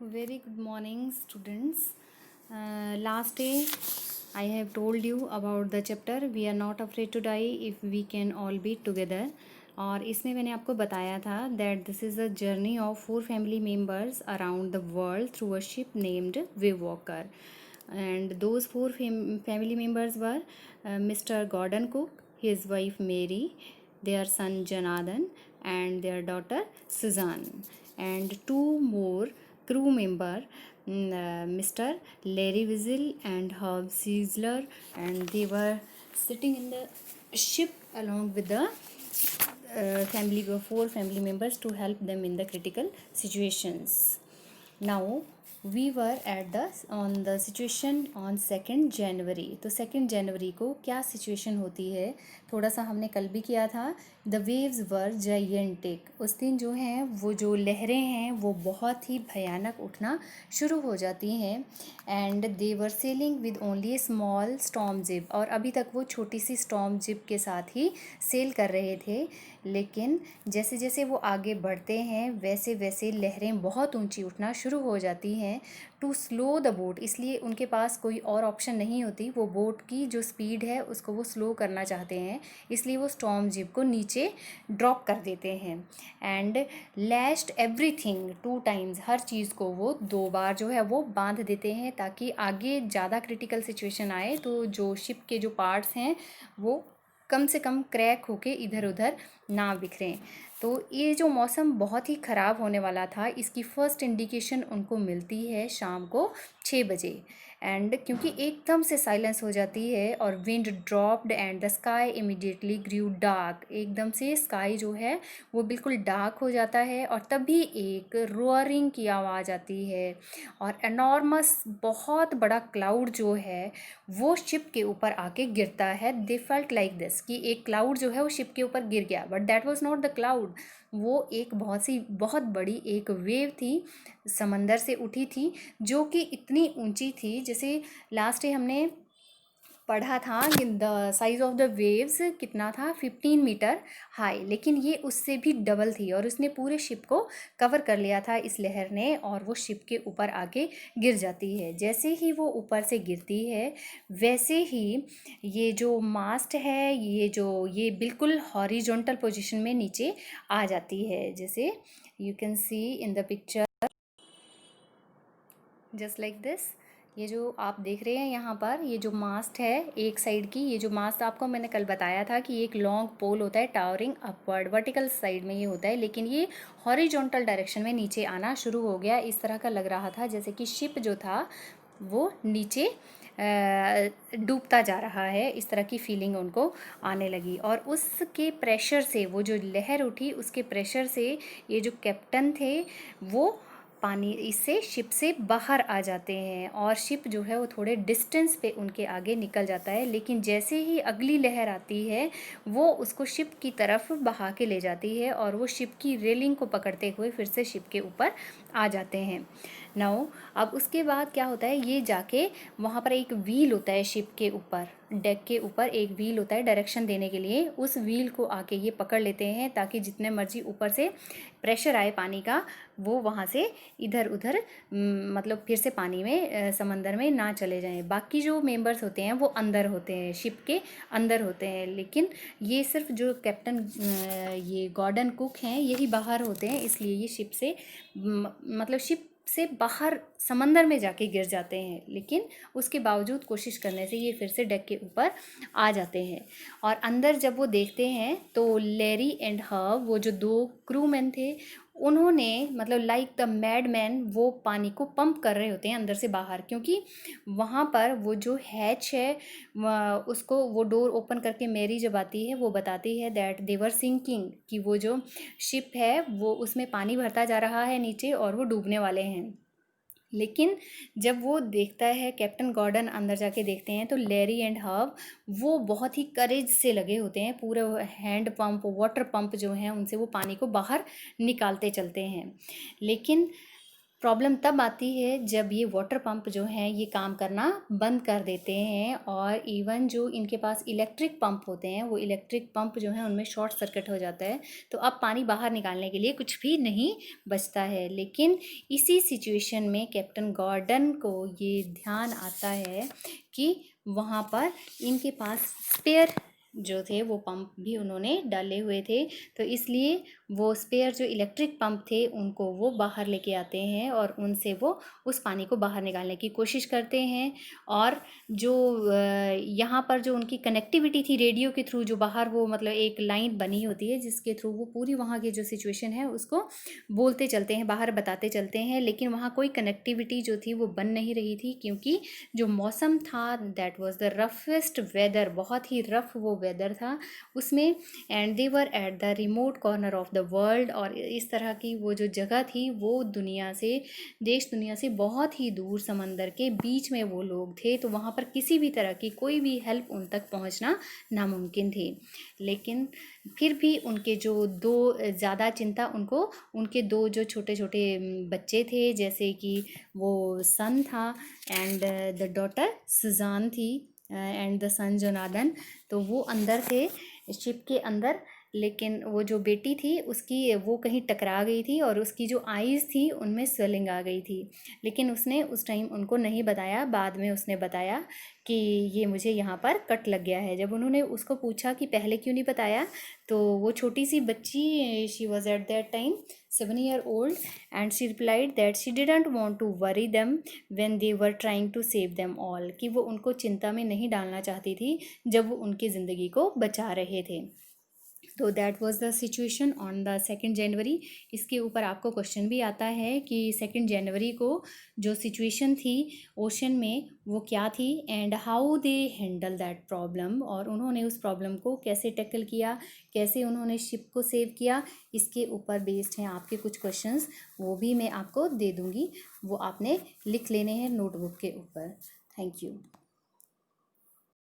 Very good morning, students. Last day, I have told you about the chapter We are not afraid to die if we can all be together. और इसमें मैंने आपको बताया था that this is a journey of 4 family members around the world through a ship named Wave Walker. And those 4 family members were Mr. Gordon Cook, his wife Mary, their son Jonathan, and their daughter Suzanne, and 2 more crew member, Mr. Larry Wiesel and Herb Sizzler, and they were sitting in the ship along with the family 4 family members to help them in the critical situations. Now we were at the situation on 2nd जनवरी. तो 2nd जनवरी को क्या situation होती है थोड़ा सा हमने कल भी किया था. द वेव्स वर जायंटिक. उस दिन जो हैं वो जो लहरें हैं वो बहुत ही भयानक उठना शुरू हो जाती हैं. And they were selling with only A small storm zip. और अभी तक वो छोटी सी स्टॉर्म जिप के साथ ही सेल कर रहे थे. लेकिन जैसे जैसे वो आगे बढ़ते हैं वैसे वैसे लहरें बहुत ऊंची उठना शुरू हो जाती हैं. टू स्लो द बोट, इसलिए उनके पास कोई और ऑप्शन नहीं होती. वो बोट की जो स्पीड है उसको वो स्लो करना चाहते हैं, इसलिए वो स्टॉर्म जिप को नीचे ड्रॉप कर देते हैं. And lashed everything 2 times. हर चीज़ को वो 2 बार जो है वो बांध देते हैं ताकि आगे ज़्यादा क्रिटिकल सिचुएशन आए तो जो शिप के जो पार्ट्स हैं वो कम से कम क्रैक होके इधर उधर ना बिखरें. तो ये जो मौसम बहुत ही ख़राब होने वाला था इसकी फ़र्स्ट इंडिकेशन उनको मिलती है शाम को 6 बजे. एंड क्योंकि एकदम से साइलेंस हो जाती है और wind dropped and the sky immediately grew dark. एकदम से स्काई जो है वो बिल्कुल डार्क हो जाता है और तभी एक रोअरिंग की आवाज़ आती है और एनॉर्मस बहुत बड़ा क्लाउड जो है वो शिप के ऊपर आके गिरता है. दे फेल्ट लाइक दिस कि एक क्लाउड जो है वो शिप के ऊपर गिर गया, but that was not the cloud. वो एक बहुत बड़ी एक वेव थी, समंदर से उठी थी जो कि इतनी ऊंची थी. जैसे लास्ट डे हमने पढ़ा था कि the size of the waves कितना था 15 मीटर हाई, लेकिन ये उससे भी डबल थी और उसने पूरे शिप को कवर कर लिया था इस लहर ने और वो शिप के ऊपर आके गिर जाती है. जैसे ही वो ऊपर से गिरती है वैसे ही ये जो मास्ट है ये बिल्कुल हॉरिजॉन्टल पोजीशन में नीचे आ जाती है. जैसे you can see in the picture just like this. ये जो आप देख रहे हैं यहाँ पर ये जो मास्ट है एक साइड की, ये जो मास्ट आपको मैंने कल बताया था कि एक लॉन्ग पोल होता है टावरिंग अपवर्ड वर्टिकल साइड में ये होता है, लेकिन ये हॉरिजॉन्टल डायरेक्शन में नीचे आना शुरू हो गया. इस तरह का लग रहा था जैसे कि शिप जो था वो नीचे डूबता जा रहा है. इस तरह की फीलिंग उनको आने लगी और उसके प्रेशर से वो जो लहर उठी उसके प्रेशर से ये जो कैप्टन थे वो पानी इससे शिप से बाहर आ जाते हैं और शिप जो है वो थोड़े डिस्टेंस पे उनके आगे निकल जाता है. लेकिन जैसे ही अगली लहर आती है वो उसको शिप की तरफ बहा के ले जाती है और वो शिप की रेलिंग को पकड़ते हुए फिर से शिप के ऊपर आ जाते हैं. नाउ अब उसके बाद क्या होता है, ये जाके वहाँ पर एक व्हील होता है शिप के ऊपर, डेक के ऊपर एक व्हील होता है डायरेक्शन देने के लिए. उस व्हील को आके ये पकड़ लेते हैं ताकि जितने मर्जी ऊपर से प्रेशर आए पानी का वो वहाँ से इधर उधर मतलब फिर से पानी में समंदर में ना चले जाएं. बाकी जो मेंबर्स होते हैं वो अंदर होते हैं, शिप के अंदर होते हैं, लेकिन ये सिर्फ जो कैप्टन ये गॉर्डन कुक हैं यही बाहर होते हैं. इसलिए ये शिप से मतलब शिप से बाहर समंदर में जाके गिर जाते हैं, लेकिन उसके बावजूद कोशिश करने से ये फिर से डेक के ऊपर आ जाते हैं. और अंदर जब वो देखते हैं तो लेरी एंड हर्ब वो जो 2 क्रू मैन थे उन्होंने मतलब लाइक द मैड मैन वो पानी को पंप कर रहे होते हैं अंदर से बाहर, क्योंकि वहाँ पर वो जो हैच है उसको वो डोर ओपन करके मेरी जब आती है वो बताती है दैट दे वर सिंकिंग, कि वो जो शिप है वो उसमें पानी भरता जा रहा है नीचे और वो डूबने वाले हैं. लेकिन जब वो देखता है कैप्टन गॉर्डन अंदर जाके देखते हैं तो लेरी एंड हर्ब वो बहुत ही करेज से लगे होते हैं, पूरे हैंड पंप वाटर पंप जो हैं उनसे वो पानी को बाहर निकालते चलते हैं. लेकिन प्रॉब्लम तब आती है जब ये वाटर पंप जो हैं ये काम करना बंद कर देते हैं, और इवन जो इनके पास इलेक्ट्रिक पंप होते हैं वो इलेक्ट्रिक पंप जो हैं उनमें शॉर्ट सर्किट हो जाता है, तो अब पानी बाहर निकालने के लिए कुछ भी नहीं बचता है। लेकिन इसी सिचुएशन में कैप्टन गॉर्डन को ये ध्यान आता है कि वहाँ पर इनके पास स्पेयर जो थे वो पंप भी उन्होंने डाले हुए थे, तो इसलिए वो स्पेयर जो इलेक्ट्रिक पंप थे उनको वो बाहर लेके आते हैं और उनसे वो उस पानी को बाहर निकालने की कोशिश करते हैं। और जो यहाँ पर जो उनकी कनेक्टिविटी थी रेडियो के थ्रू, जो बाहर वो मतलब एक लाइन बनी होती है जिसके थ्रू वो पूरी वहाँ की जो सिचुएशन है उसको बोलते चलते हैं, बाहर बताते चलते हैं, लेकिन वहाँ कोई कनेक्टिविटी जो थी वो बन नहीं रही थी, क्योंकि जो मौसम था that was the roughest weather, बहुत ही रफ वो वेदर था उसमें। And they were at the remote corner of the world, और इस तरह की वो जो जगह थी वो दुनिया से, देश दुनिया से बहुत ही दूर समंदर के बीच में वो लोग थे, तो वहाँ पर किसी भी तरह की कोई भी हेल्प उन तक पहुँचना नामुमकिन थी। लेकिन फिर भी उनके जो दो ज़्यादा चिंता उनको उनके दो जो छोटे छोटे बच्चे थे, जैसे कि वो सन था एंड द डॉटर सुजान थी एंड द सन जोनादन, तो वो अंदर थे शिप के अंदर। लेकिन वो जो बेटी थी उसकी वो कहीं टकरा गई थी और उसकी जो आईज़ थी उनमें स्वेलिंग आ गई थी, लेकिन उसने उस टाइम उनको नहीं बताया। बाद में उसने बताया कि ये मुझे यहाँ पर कट लग गया है। जब उन्होंने उसको पूछा कि पहले क्यों नहीं बताया, तो वो छोटी सी बच्ची, she was at that time 7 year old, and she replied that she didn't want to worry them when they were trying to save them all, कि वो उनको चिंता में नहीं डालना चाहती थी जब वो उनकी ज़िंदगी को बचा रहे थे। तो that was the situation on the 2 जनवरी। इसके ऊपर आपको क्वेश्चन भी आता है कि 2 जनवरी को जो सिचुएशन थी ओशन में वो क्या थी and how they handle that problem, और उन्होंने उस प्रॉब्लम को कैसे टैकल किया, कैसे उन्होंने शिप को सेव किया, इसके ऊपर बेस्ड हैं आपके कुछ क्वेश्चंस, वो भी मैं आपको दे दूँगी, वो आपने लिख लेने हैं नोटबुक के ऊपर। Thank you.